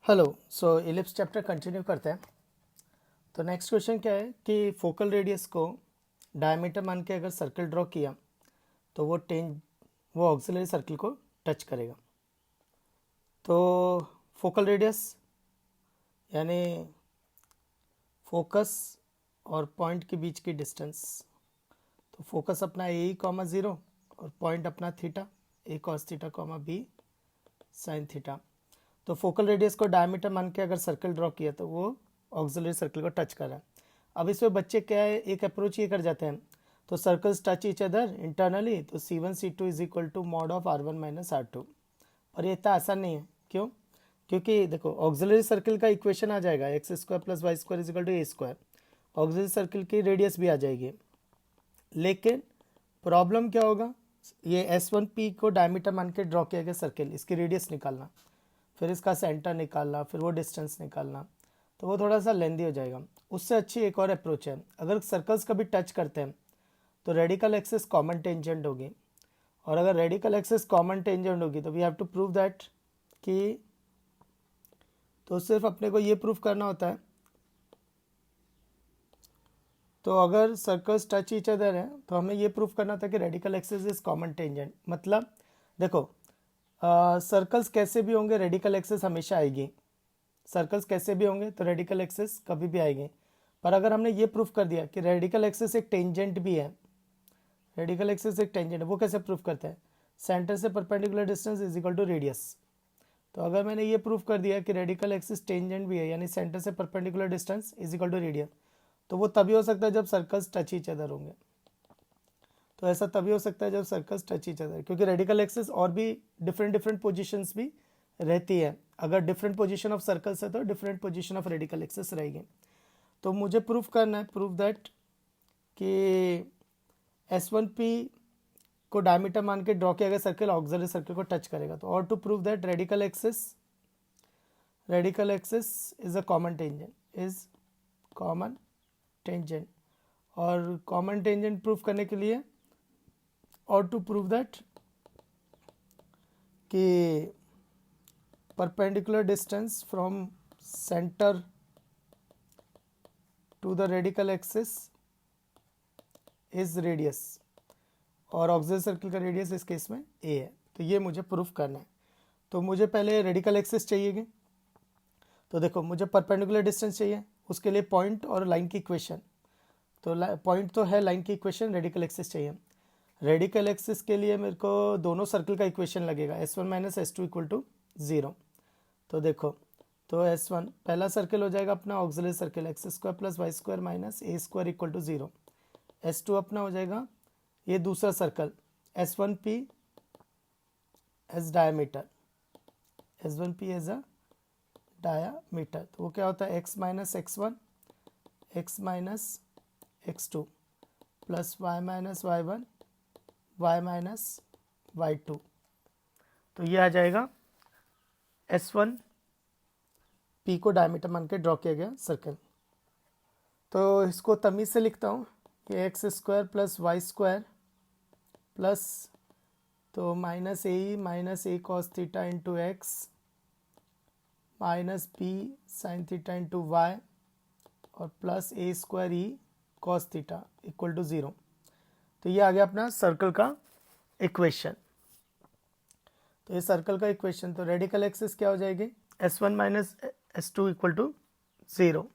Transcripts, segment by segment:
Hello. सो ellipse chapter continue करते हैं। तो नेक्स्ट क्वेश्चन क्या है कि फोकल रेडियस को डायमीटर मान के अगर सर्कल ड्रॉ किया तो वो ऑक्सिलरी सर्कल को टच करेगा। तो फोकल रेडियस यानी फोकस और पॉइंट के बीच की डिस्टेंस। तो फोकस अपना ए कॉमा ज़ीरो और पॉइंट अपना theta, a cos theta comma b sin theta. तो फोकल रेडियस को डायमीटर मान के अगर सर्कल ड्रॉ किया तो वो ऑक्सिलरी सर्कल को टच कर रहा है। अब इसमें बच्चे क्या है, एक अप्रोच ये कर जाते हैं। तो circles touch each other internally, तो C1 C2 is equal to mod of R1 minus R2। और ये इतना आसान नहीं है। क्यों? क्योंकि देखो ऑक्सिलरी सर्कल का इक्वेशन आ जाएगा x square plus y square is equal to a square. Auxiliary circle की रेडियस भी आ जाएगी। लेकिन प्रॉब्लम क्या होगा, ये S1P को डायमीटर मान के ड्रॉ किया गया सर्कल, इसकी रेडियस निकालना, फिर इसका सेंटर निकालना, फिर वो डिस्टेंस निकालना, तो वो थोड़ा सा लेंदी हो जाएगा। उससे अच्छी एक और अप्रोच है, अगर सर्कल्स कभी टच करते हैं तो रेडिकल एक्सिस कॉमन टेंजेंट होगी। और अगर रेडिकल एक्सिस कॉमन टेंजेंट होगी तो we have to prove that कि, तो सिर्फ अपने को ये प्रूफ करना होता है। तो अगर सर्कल्स टच ईच अदर है तो हमें ये प्रूफ करना था कि radical axis is common tangent. मतलब देखो सर्कल्स कैसे भी होंगे रेडिकल एक्सिस हमेशा आएगी। सर्कल्स कैसे भी होंगे तो रेडिकल एक्सिस कभी भी आएगी। पर अगर हमने ये प्रूफ कर दिया कि रेडिकल एक्सिस एक टेंजेंट भी है, रेडिकल एक्सिस एक टेंजेंट है, वो कैसे प्रूफ करते हैं? सेंटर से perpendicular distance is equal to radius. तो अगर मैंने ये प्रूफ कर दिया कि रेडिकल एक्सिस टेंजेंट भी है, यानी सेंटर से perpendicular distance is equal to radius, तो वो तभी हो सकता है जब सर्कल्स टच ईच अदर होंगे। तो ऐसा तभी हो सकता है जब सर्कल्स टच ईच अदर, क्योंकि रेडिकल एक्सिस और भी डिफरेंट डिफरेंट पोजीशंस भी रहती है। अगर डिफरेंट पोजीशन ऑफ सर्कल्स है तो different position of radical axis रहेगी। तो मुझे प्रूफ करना है, प्रूफ दैट कि S1P को डायमीटर मान के ड्रॉ किया गया सर्कल ऑक्सिलरी सर्कल को टच करेगा। तो और to prove that radical axis is a common tangent, और कॉमन टेंजेंट प्रूफ करने के लिए और टू प्रूव दैट कि perpendicular distance from centre to the radical axis is radius, और ऑक्सिलरी सर्कल का रेडियस इस केस में ए है। तो ये मुझे प्रूफ करना है। तो मुझे पहले रेडिकल एक्सिस चाहिएगी। तो देखो मुझे परपेंडिकुलर डिस्टेंस चाहिए, उसके लिए पॉइंट और लाइन की इक्वेशन। तो पॉइंट तो है, लाइन की इक्वेशन, रेडिकल एक्सिस चाहिए। रेडिकल एक्सिस के लिए मेरे को दोनों सर्कल का इक्वेशन लगेगा, S1 minus S2 equal to zero. तो देखो, तो S1 पहला सर्कल हो जाएगा अपना auxiliary circle x square plus y square minus a square equal to zero. S2 अपना हो जाएगा ये दूसरा circle S1P as diameter, S1P as a diameter. तो वो क्या होता है, x minus x1 x minus x2 plus y minus y1 y minus y2। तो ये आ जाएगा S1P को डायमीटर मान के ड्रॉ किया गया सर्कल। तो इसको तमीज़ से लिखता हूँ कि x square plus y square plus, तो minus a cos theta into x minus b sin theta into y और plus a square e cos theta equal to zero. तो ये आ गया अपना सर्कल का इक्वेशन। तो ये सर्कल का इक्वेशन, तो रेडिकल एक्सिस क्या हो जाएगी, S1 minus S2 equal to zero,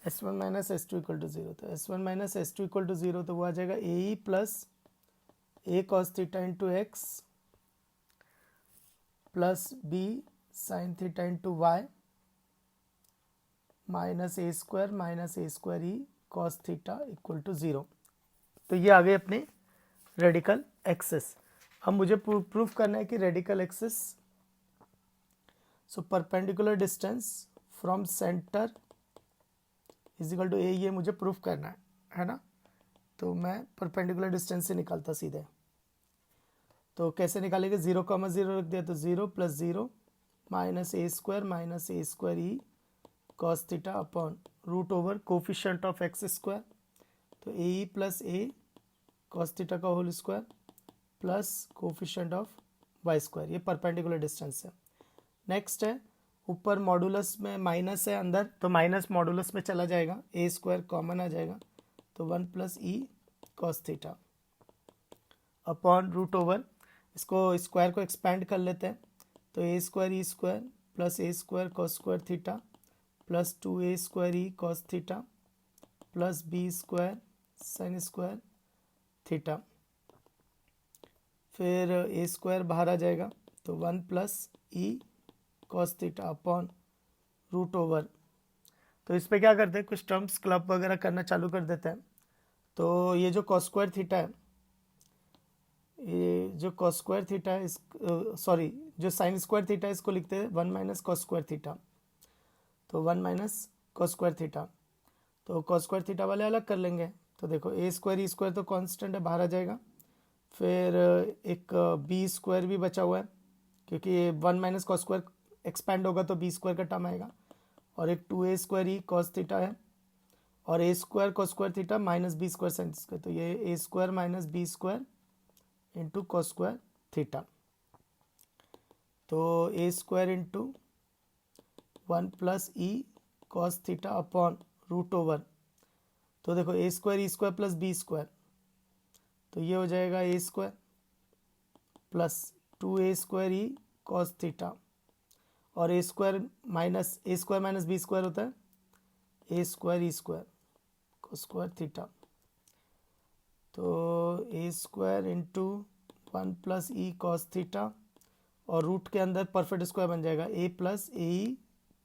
S1 minus S2 equal to zero. तो S1 minus S2 equal to zero, तो वो आ जाएगा a plus a cos theta into x plus b sin theta into y minus a square e cos theta equal to zero. तो ये आ गए अपने radical axis. अब मुझे प्रूफ करना है कि radical axis, so perpendicular distance from centre is equal to a, ये मुझे प्रूफ करना है ना। तो मैं परपेंडिकुलर डिस्टेंस से निकालता सीधे। तो कैसे निकालेंगे, ज़ीरो कॉमा ज़ीरो रख दिया, तो zero plus zero minus a square e cos theta upon root over coefficient of x square, तो a plus a cos theta का whole square plus coefficient of y square, ये perpendicular distance है। Next है ऊपर modulus में minus है अंदर, तो माइनस मॉडुलस में चला जाएगा, ए स्क्वायर कॉमन आ जाएगा, तो 1 plus e cos theta upon root over, इसको स्क्वायर को एक्सपैंड कर लेते हैं, तो a square e square plus a square cos square theta plus 2a square e cos theta plus b square sin square theta. फिर a square बाहर आ जाएगा, तो 1 plus e cos theta upon root over. तो इस पे क्या करते हैं, कुछ टर्म्स क्लब वगैरह करना चालू कर देते हैं। तो ये जो कॉस स्क्वायर थीटा है, ये जो कॉस स्क्वायर थीटा है, इस सॉरी जो साइन स्क्वायर थीटा है, इसको लिखते हैं 1 माइनस कॉस स्क्वायर थीटा, तो 1 माइनस कॉस स्क्वायर थीटा। तो कॉस स्क्वायर थीटा वाले अलग कर लेंगे, तो देखो ए स्क्वायर ई स्क्वायर तो कांस्टेंट है, बाहर आ जाएगा। फिर एक बी स्क्वायर भी बचा हुआ है, क्योंकि 1 माइनस कॉस स्क्वायर एक्सपैंड होगा तो बी स्क्वायर का टर्म आएगा, और एक 2a square e cos theta है, और a square cos square theta minus b square sin square, तो ये a square minus b square into cos square theta. तो a square into 1 plus e cos theta upon root over. तो देखो a square e square plus b square, तो ये हो जाएगा a square plus 2a square e cos theta, और a square minus b square होता है a square e square cos square theta. तो a square into 1 plus e cos theta, और root के अंदर परफेक्ट स्क्वायर बन जाएगा a plus a e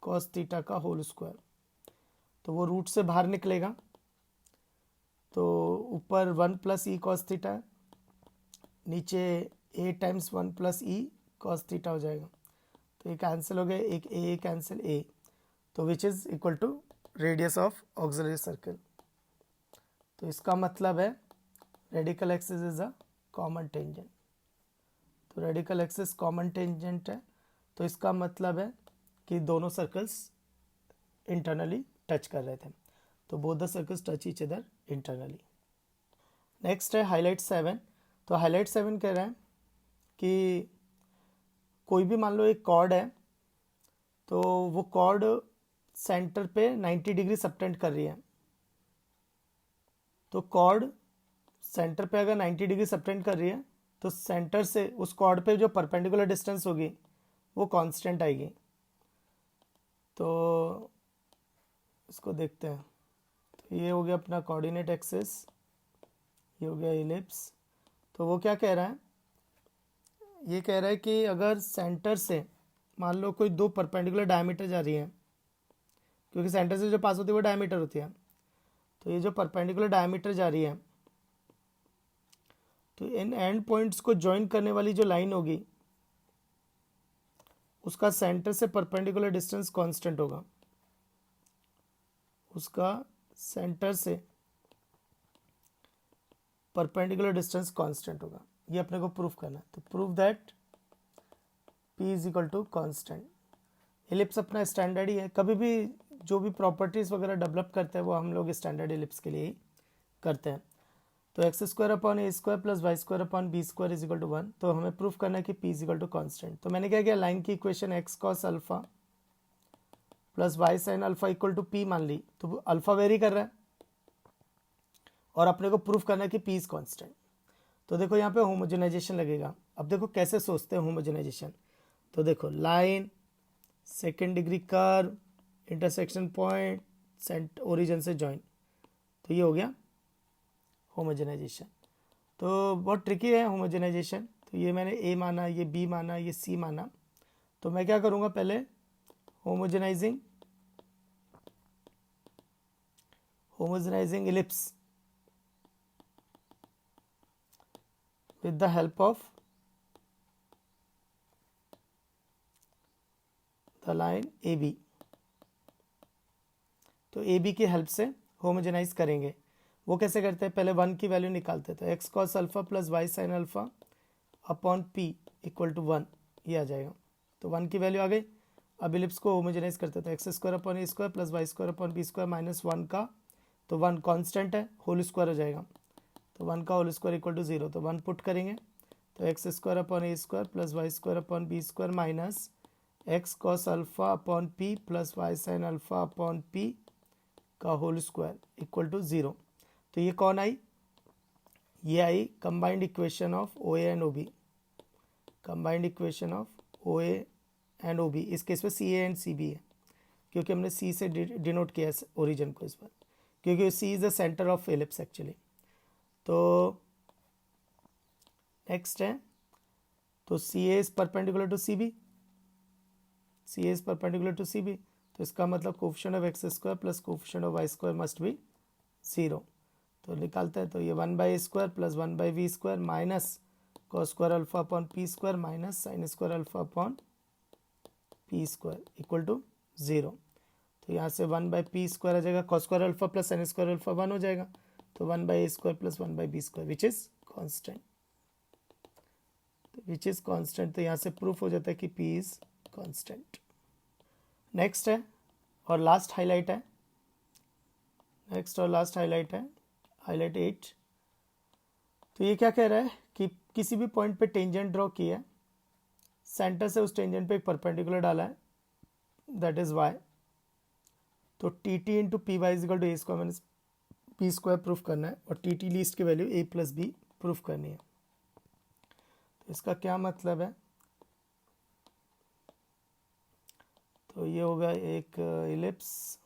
cos theta का होल स्क्वायर। तो वो रूट से बाहर निकलेगा, तो ऊपर 1 प्लस ई कॉस थीटा है, नीचे a times 1 plus e cos theta हो जाएगा। तो ये कैंसिल हो गया, एक ए कैंसिल ए, तो which is equal to radius of auxiliary circle. तो इसका मतलब है radical axis is a common tangent. तो रेडिकल एक्सिस कॉमन टेंजेंट है, तो इसका मतलब है कि दोनों सर्कल्स इंटरनली टच कर रहे थे, तो both the circles touch each other internally. Next है हाईलाइट 7। तो हाईलाइट 7 कह रहा है कि कोई भी मान लो एक कॉर्ड है, तो वो कॉर्ड सेंटर पे 90 डिग्री सबटेंड कर रही है। तो कॉर्ड सेंटर पे अगर 90 डिग्री सबटेंड कर रही है, तो सेंटर से उस कॉर्ड पे जो परपेंडिकुलर डिस्टेंस होगी वो कांस्टेंट आएगी। तो इसको देखते हैं, तो ये हो गया अपना कोऑर्डिनेट एक्सिस, ये हो गया इलिप्स। तो वो क्या कह रहा है, ये कह रहा है कि अगर सेंटर से मान लो कोई दो परपेंडिकुलर डायमीटर जा रही है, क्योंकि सेंटर से जो पास होती है वो डायमीटर होती है, तो ये जो परपेंडिकुलर डायमीटर जा रही है, तो इन एंड पॉइंट्स को ज्वाइन करने वाली जो लाइन होगी उसका सेंटर से परपेंडिकुलर डिस्टेंस कांस्टेंट होगा, उसका सेंटर से परपेंडिकुलर डिस्टेंस कांस्टेंट होगा। ये अपने को प्रूफ करना है, तो prove that P is equal to constant. Ellipse अपना स्टैंडर्ड ही है, कभी भी जो भी प्रॉपर्टीज वगैरह डेवलप करते हैं वो हम लोग स्टैंडर्ड एलिप्स के लिए ही करते हैं। तो x square upon a square plus y square upon b square is equal to 1। तो हमें प्रूफ करना है कि P is equal to constant. तो मैंने क्या किया, लाइन की equation x cos alpha plus y sign alpha equal to P मान ली, तो अल्फा वेरी कर रहा है और अपने को प्रूफ करना है कि P इज कॉन्स्टेंट। तो देखो यहाँ पे होमोजेनाइजेशन लगेगा। अब देखो कैसे सोचते हैं होमोजेनाइजेशन, तो देखो line, second degree curve, intersection point, सेंट ओरिजिन से जॉइन, तो ये हो गया होमोजेनाइजेशन। तो बहुत ट्रिकी है होमोजेनाइजेशन। तो ये मैंने ए माना, ये बी माना, ये सी माना। तो मैं क्या करूँगा, पहले homogenising ellipse with the help of the line AB। तो AB की हेल्प से होमोजेनाइज करेंगे। वो कैसे करते हैं, पहले 1 की वैल्यू निकालते हैं, तो x cos alpha plus y sign alpha upon P equal to 1, ये आ जाएगा। तो 1 की वैल्यू आ गई। अब इलिप्स को होमोजेनाइज करते हैं, तो x square upon a square plus y square upon b square minus 1 का, तो 1 कॉन्स्टेंट है, होल स्क्वायर हो जाएगा, तो 1 का होल स्क्वायर इक्वल टू 0। तो 1 पुट करेंगे, तो x square upon a square plus y square upon b square minus x cos alpha upon p plus y sign alpha upon p का whole square equal to 0। तो ये कौन आई? ये आई combined equation of O A and O B, combined equation of O A and O B. इस case में C A and C B है, क्योंकि हमने सी से डिनोट किया है ओरिजिन को इस बार, क्योंकि C is the centre of ellipse actually. तो नेक्स्ट है, तो C A is perpendicular to C B, C A is perpendicular to C B, तो इसका मतलब coefficient of x square plus coefficient of y square must be 0। तो निकालते हैं, तो ये 1/a² plus 1/v² minus cos square alpha upon p square minus sin square alpha upon p square equal to 0। तो यहाँ से 1/p² आ जाएगा, cos square alpha plus sign square alpha 1 हो जाएगा, तो 1/a² plus 1/b² which is constant, which is constant. तो यहाँ से प्रूफ हो जाता है कि p इज़ कॉन्स्टेंट। नेक्स्ट है और लास्ट हाईलाइट है, नेक्स्ट और लास्ट हाईलाइट है, हाईलाइट 8। तो ये क्या कह रहा है कि किसी भी पॉइंट पे टेंजेंट ड्रॉ किया है, सेंटर से उस टेंजेंट पे एक परपेंडिकुलर डाला है, दैट इज y। तो T T into P Y is equal to a square minus p square proof करना है, और टी टी लीस्ट की value a plus b proof करनी है। तो इसका क्या मतलब है? तो ये होगा एक इलिप्स,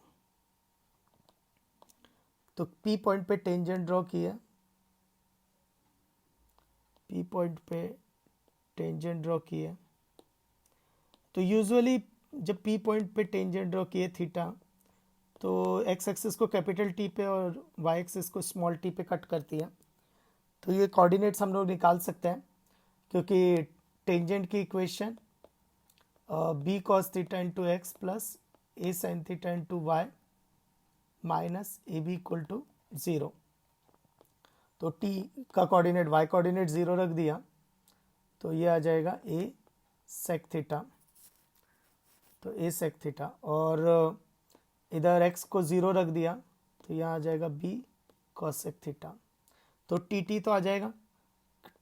तो P पॉइंट पे टेंजेंट ड्रॉ किया, P पॉइंट पे टेंजेंट ड्रॉ किया। तो यूजुअली जब P पॉइंट पे टेंजेंट ड्रॉ किए थीटा, तो एक्स एक्सिस को कैपिटल T पे और वाई एक्सिस को स्मॉल t पे कट करती है। तो ये कोऑर्डिनेट्स हम लोग निकाल सकते हैं, क्योंकि टेंजेंट की equation b cos theta into x plus a sin theta into y minus a b equal to 0। तो t का कोऑर्डिनेट y कोऑर्डिनेट 0 रख दिया, तो ये आ जाएगा a sec थीटा, तो a sec थीटा, और इधर x को 0 रख दिया, तो यहाँ आ जाएगा b cos sec थीटा। तो टी तो आ जाएगा,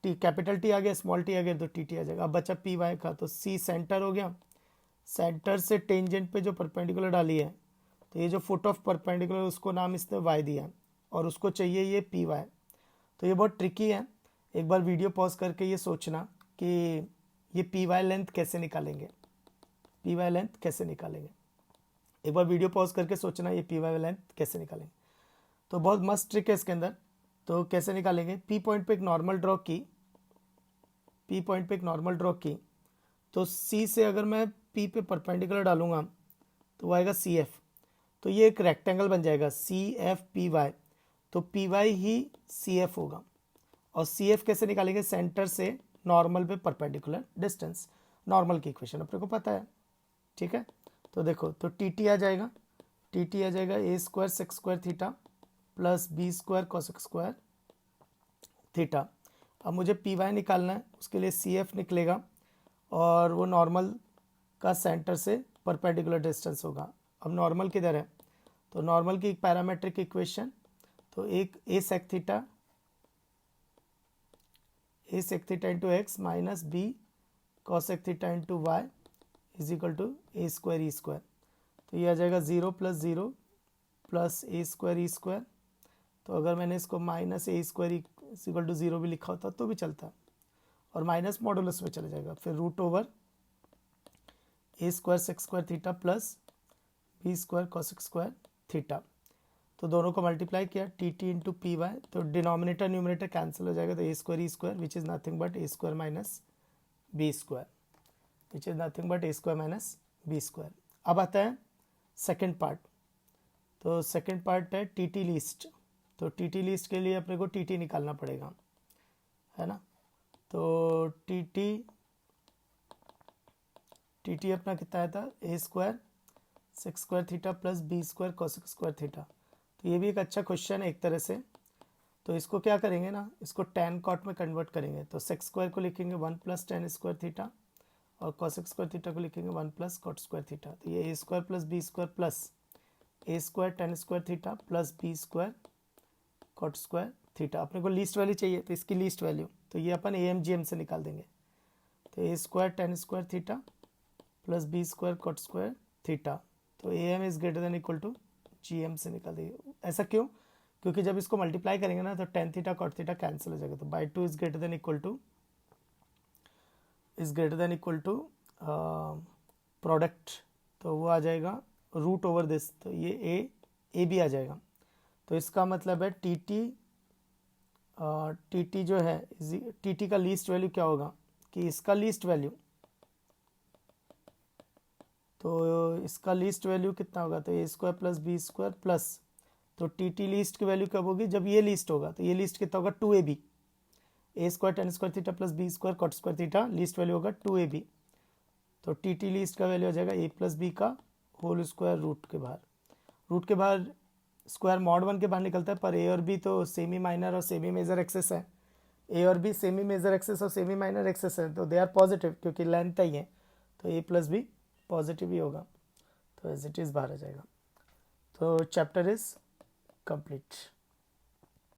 टी कैपिटल T आ गया, स्मॉल t आ गया, तो टी आ जाएगा। अब बचा पी वाई का, तो c सेंटर हो गया, सेंटर से टेंजेंट पे जो परपेंडिकुलर डाली है, तो ये जो फुट ऑफ परपेंडिकुलर उसको नाम इसने y दिया है, और उसको चाहिए ये पी वाई। तो ये बहुत ट्रिकी है, एक बार वीडियो पॉज करके ये सोचना कि ये पी वाई लेंथ कैसे निकालेंगे, पी वाई लेंथ कैसे निकालेंगे। एक बार वीडियो पॉज करके सोचना ये पी वाई लेंथ कैसे निकालेंगे। तो बहुत मस्त ट्रिक है इसके अंदर। तो कैसे निकालेंगे? पी पॉइंट पे एक नॉर्मल ड्रॉ की, पी पॉइंट पे एक नॉर्मल ड्रॉ की, तो सी से अगर मैं पी पे परपेंडिकुलर डालूंगा तो वो आएगा सी एफ, तो ये एक रेक्टेंगल बन जाएगा सी एफ पी वाई, तो पी वाई ही सी एफ होगा। और सी एफ कैसे निकालेंगे? सेंटर से नॉर्मल पे परपेंडिकुलर डिस्टेंस, नॉर्मल की इक्वेशन अपने को पता है, ठीक है। तो देखो, तो टी टी आ जाएगा, टी टी आ जाएगा a square sec square theta plus b square cosec square theta. अब मुझे पी वाई निकालना है, उसके लिए सी एफ निकलेगा, और वो नॉर्मल का सेंटर से परपेंडिकुलर डिस्टेंस होगा। अब नॉर्मल किधर है? तो नॉर्मल की एक पैरामेट्रिक इक्वेशन, तो एक a sec theta, a sec theta into x minus b cosec theta into y is equal to a square e square. तो ये आ जाएगा 0 plus 0 plus a square e square. तो अगर मैंने इसको minus a square is equal to 0 भी लिखा होता तो भी चलता, और माइनस मॉडुलस में चले जाएगा, फिर root over a square sec square theta plus b square cosec square theta. तो दोनों को मल्टीप्लाई किया, T T into P Y, तो डिनोमिनेटर न्यूमिनेटर कैंसिल हो जाएगा, तो a square e square which is nothing but a square minus b square, which is nothing but a square minus b square. अब आता है second part. तो second part है T T least. तो T T least के लिए अपने को टी टी निकालना पड़ेगा, है ना। तो टी टी अपना कितना आया था? A square sec square theta plus b square cosec square theta. तो ये भी एक अच्छा क्वेश्चन है एक तरह से। तो इसको क्या करेंगे ना, इसको टैन कॉट में कन्वर्ट करेंगे। तो सेक स्क्वायर को लिखेंगे 1 प्लस टैन स्क्वायर थीटा, और कॉसेक स्क्वायर थीटा को लिखेंगे 1 प्लस कॉट स्क्वायर थीटा। तो ये a square plus b square plus a square tan square theta plus b square cot square theta. अपने को लीस्ट वैल्यू चाहिए, तो इसकी लीस्ट वैल्यू तो ये अपन ए एम जी एम से निकाल देंगे। तो a square tan square theta plus b square cot square theta. तो A M is greater than equal to G M से निकाल देंगे। ऐसा क्यों? क्योंकि जब इसको मल्टीप्लाई करेंगे ना तो tan theta cot theta cancel हो जाएगा। तो by two is greater than equal to product, तो वो आ जाएगा रूट ओवर दिस, तो ये ए भी आ जाएगा। तो इसका मतलब है टी टी जो है टी टी का लीस्ट वैल्यू क्या होगा कि इसका लीस्ट वैल्यू, तो इसका लीस्ट वैल्यू कितना होगा, तो a square plus b square plus, तो टी टी लीस्ट की वैल्यू कब होगी, जब ये लीस्ट होगा। तो ये लीस्ट कितना होगा, 2ab, a square tan square theta plus b square cot square theta, least value होगा 2ab। तो टी टी लीस्ट का वैल्यू हो जाएगा ए प्लस बी का होल स्क्वायर रूट के बाहर। रूट के बाहर स्क्वायर मॉड 1 के बाहर निकलता है, पर ए और बी तो सेमी माइनर और सेमी मेजर एक्सेस है। ए और बी सेमी मेजर एक्सेस और सेमी माइनर एक्सेस है, तो दे आर पॉजिटिव क्योंकि लेंथ ही है, तो ए प्लस बी पॉजिटिव ही होगा। तो एज इट इज़ बाहर आ जाएगा। तो चैप्टर इज कंप्लीट।